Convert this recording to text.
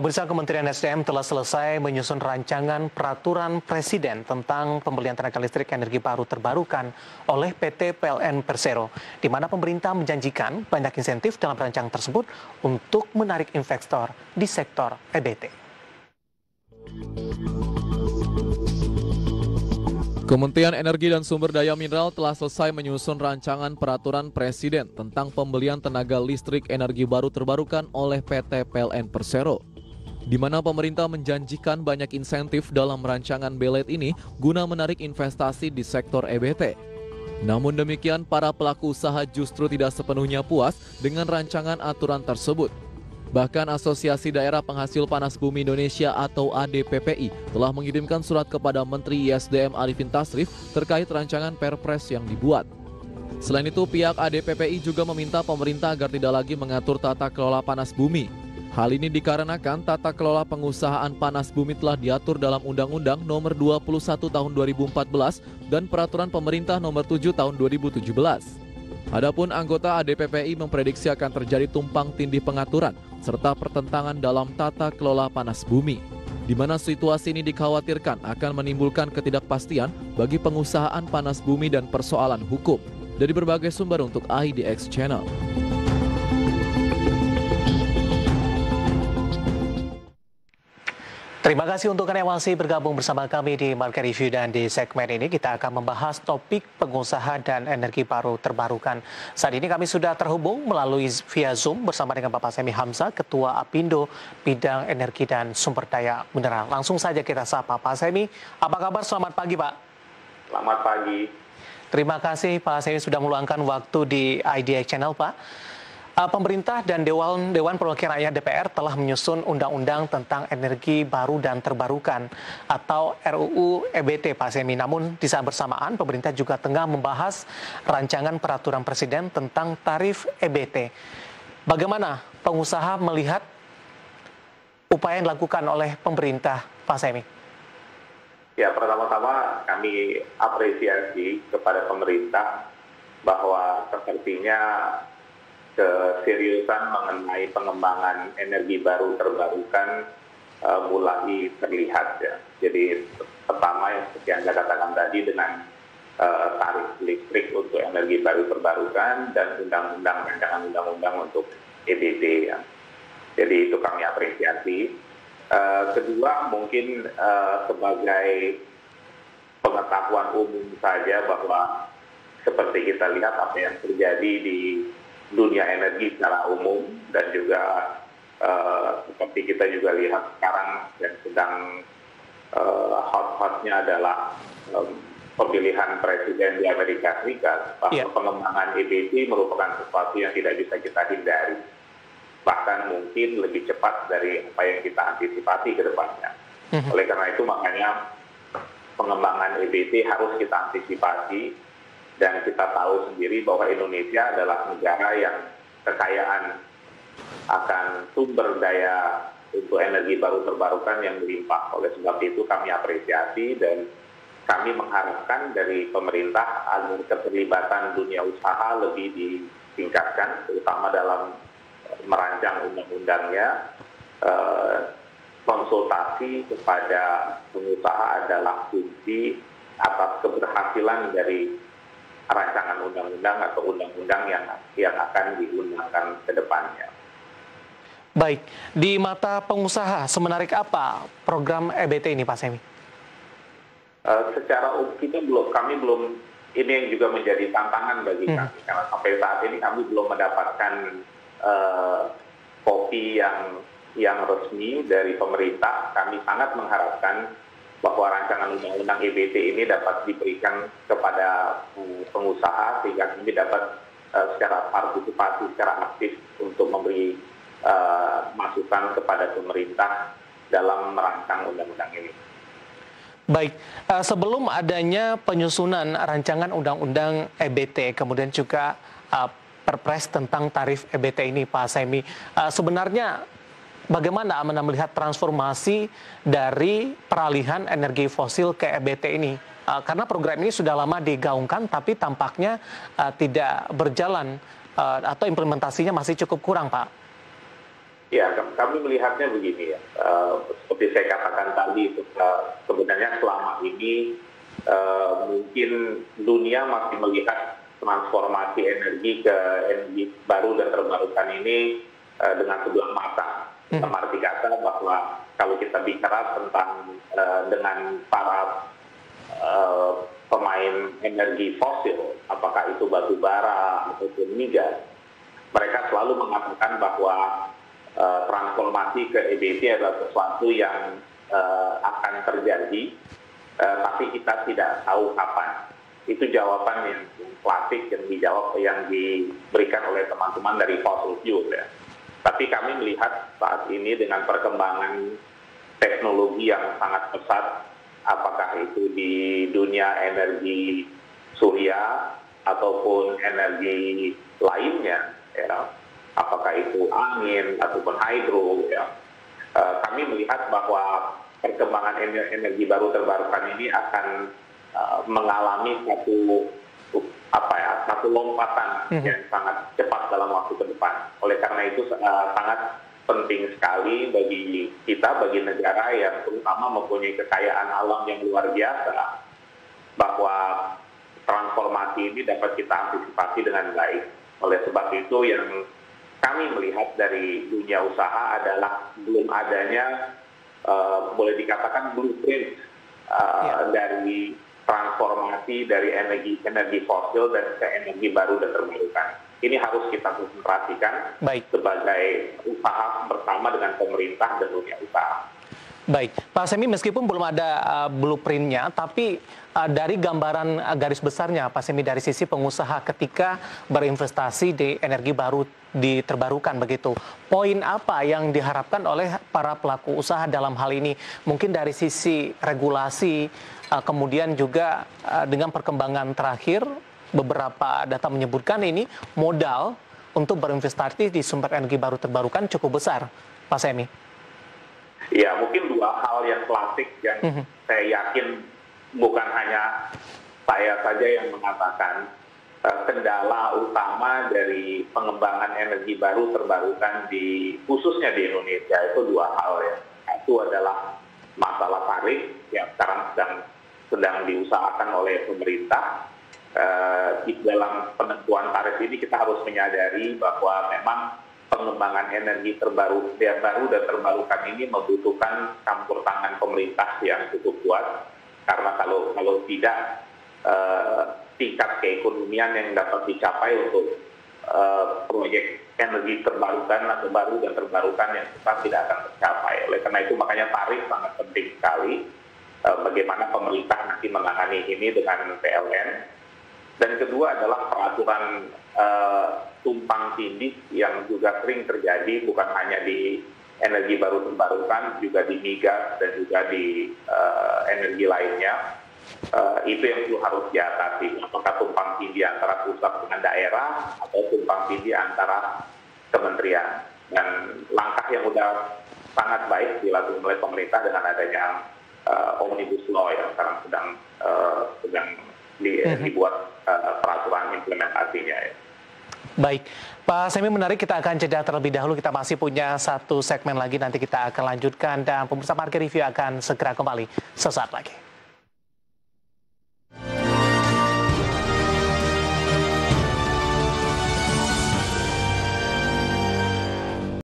Pemirsa, Kementerian SDM telah selesai menyusun rancangan peraturan presiden tentang pembelian tenaga listrik energi baru terbarukan oleh PT PLN Persero, di mana pemerintah menjanjikan banyak insentif dalam rancangan tersebut untuk menarik investor di sektor EBT. Kementerian Energi dan Sumber Daya Mineral telah selesai menyusun rancangan peraturan presiden tentang pembelian tenaga listrik energi baru terbarukan oleh PT PLN Persero, di mana pemerintah menjanjikan banyak insentif dalam rancangan belet ini guna menarik investasi di sektor EBT. Namun demikian, para pelaku usaha justru tidak sepenuhnya puas dengan rancangan aturan tersebut. Bahkan Asosiasi Daerah Penghasil Panas Bumi Indonesia atau ADPPI telah mengirimkan surat kepada Menteri ISDM Arifin Tasrif terkait rancangan Perpres yang dibuat. Selain itu, pihak ADPPI juga meminta pemerintah agar tidak lagi mengatur tata kelola panas bumi. Hal ini dikarenakan tata kelola pengusahaan panas bumi telah diatur dalam Undang-Undang Nomor 21 Tahun 2014 dan Peraturan Pemerintah Nomor 7 Tahun 2017. Adapun anggota ADPPI memprediksi akan terjadi tumpang tindih pengaturan serta pertentangan dalam tata kelola panas bumi, di mana situasi ini dikhawatirkan akan menimbulkan ketidakpastian bagi pengusahaan panas bumi dan persoalan hukum. Dari berbagai sumber untuk IDX Channel. Terima kasih untuk Anda yang masih bergabung bersama kami di Market Review, dan di segmen ini kita akan membahas topik pengusaha dan energi baru terbarukan. Saat ini kami sudah terhubung melalui via Zoom bersama dengan Bapak Semi Hamzah, Ketua Apindo Bidang Energi dan Sumber Daya Mineral. Langsung saja kita sapa Pak Semi. Apa kabar? Selamat pagi, Pak. Selamat pagi. Terima kasih Pak Semi sudah meluangkan waktu di IDX Channel, Pak. Pemerintah dan Dewan Perwakilan Rakyat DPR telah menyusun undang-undang tentang energi baru dan terbarukan atau RUU EBT, Pak Semi. Namun di saat bersamaan pemerintah juga tengah membahas rancangan peraturan presiden tentang tarif EBT. Bagaimana pengusaha melihat upaya yang dilakukan oleh pemerintah, Pak Semi? Ya, pertama-tama kami apresiasi kepada pemerintah bahwa sepertinya keseriusan mengenai pengembangan energi baru terbarukan mulai terlihat, ya. Jadi pertama yang seperti Anda katakan tadi dengan tarif listrik untuk energi baru terbarukan dan rancangan undang-undang untuk EBT, ya. Jadi itu kami apresiasi. Kedua, mungkin sebagai pengetahuan umum saja bahwa seperti kita lihat apa yang terjadi di dunia energi secara umum, dan juga seperti kita juga lihat sekarang yang sedang hot-hotnya adalah pemilihan presiden di Amerika Serikat, bahwa pengembangan EBT merupakan sesuatu yang tidak bisa kita hindari, bahkan mungkin lebih cepat dari apa yang kita antisipasi ke depannya. Oleh karena itu makanya pengembangan EBT harus kita antisipasi. Dan kita tahu sendiri bahwa Indonesia adalah negara yang kekayaan akan sumber daya untuk energi baru terbarukan yang melimpah. Oleh sebab itu kami apresiasi dan kami mengharapkan dari pemerintah agar keterlibatan dunia usaha lebih ditingkatkan, terutama dalam merancang undang-undangnya. Konsultasi kepada pengusaha adalah kunci atas keberhasilan dari rancangan undang-undang atau undang-undang yang akan digunakan ke depannya. Baik, di mata pengusaha semenarik apa program EBT ini, Pak Semi? Secara kami belum, ini yang juga menjadi tantangan bagi kami, karena sampai saat ini kami belum mendapatkan kopi yang resmi dari pemerintah. Kami sangat mengharapkan bahwa rancangan undang-undang EBT ini dapat diberikan kepada pengusaha sehingga kami dapat secara partisipasi, secara aktif untuk memberi masukan kepada pemerintah dalam merancang undang-undang ini. Baik, sebelum adanya penyusunan rancangan undang-undang EBT, kemudian juga Perpres tentang tarif EBT ini, Pak Semi, sebenarnya bagaimana Anda melihat transformasi dari peralihan energi fosil ke EBT ini? Karena program ini sudah lama digaungkan, tapi tampaknya tidak berjalan atau implementasinya masih cukup kurang, Pak. Ya, kami melihatnya begini ya, seperti saya katakan tadi, sebenarnya selama ini mungkin dunia masih melihat transformasi energi ke energi baru dan terbarukan ini dengan sebelah mata. Dalam arti kata bahwa kalau kita bicara tentang dengan para pemain energi fosil, apakah itu batu bara ataupun migas, mereka selalu mengatakan bahwa transformasi ke EBT adalah sesuatu yang akan terjadi, tapi kita tidak tahu kapan. Itu jawaban yang klasik yang diberikan oleh teman-teman dari fossil fuel ya. Tapi kami melihat saat ini dengan perkembangan teknologi yang sangat pesat, apakah itu di dunia energi surya ataupun energi lainnya, ya, apakah itu angin ataupun hydro, ya, kami melihat bahwa perkembangan energi baru terbarukan ini akan mengalami satu lompatan yang sangat cepat dalam waktu ke depan. Oleh karena itu sangat penting sekali bagi kita, bagi negara yang terutama mempunyai kekayaan alam yang luar biasa, bahwa transformasi ini dapat kita antisipasi dengan baik. Oleh sebab itu yang kami melihat dari dunia usaha adalah belum adanya boleh dikatakan blueprint dari transformasi dari energi fosil dan ke energi baru dan terbarukan. Ini harus kita konsentrasikan sebagai usaha bersama dengan pemerintah dan dunia usaha. Baik, Pak Semi, meskipun belum ada blueprint-nya, tapi dari gambaran garis besarnya, Pak Semi, dari sisi pengusaha ketika berinvestasi di energi baru terbarukan begitu, poin apa yang diharapkan oleh para pelaku usaha dalam hal ini? Mungkin dari sisi regulasi, kemudian juga dengan perkembangan terakhir, beberapa data menyebutkan ini modal untuk berinvestasi di sumber energi baru terbarukan cukup besar, Pak Semi. Ya, mungkin dua hal yang klasik yang saya yakin bukan hanya saya saja yang mengatakan kendala utama dari pengembangan energi baru terbarukan khususnya di Indonesia itu dua hal ya. Itu adalah masalah tarif yang sekarang sedang diusahakan oleh pemerintah. Di dalam penentuan tarif ini kita harus menyadari bahwa memang pengembangan energi baru dan terbarukan ini membutuhkan campur tangan pemerintah yang cukup kuat, karena kalau tidak tingkat keekonomian yang dapat dicapai untuk proyek energi terbarukan atau baru dan terbarukan yang tetap tidak akan tercapai. Oleh karena itu makanya tarif sangat penting sekali, bagaimana pemerintah nanti menangani ini dengan PLN. Dan kedua adalah peraturan tumpang tindih yang juga sering terjadi bukan hanya di energi baru terbarukan, juga di migas dan juga di energi lainnya. Itu yang perlu harus diatasi. Apakah tumpang tindih antara pusat dengan daerah atau tumpang tindih antara kementerian. Dan langkah yang sudah sangat baik dilakukan oleh pemerintah dengan adanya Omnibus Law yang sekarang sedang dibuat peraturan implementasinya ya. Baik, Pak Semi, menarik, kita akan jeda terlebih dahulu. Kita masih punya satu segmen lagi, nanti kita akan lanjutkan dan pemirsa Market Review akan segera kembali sesaat lagi.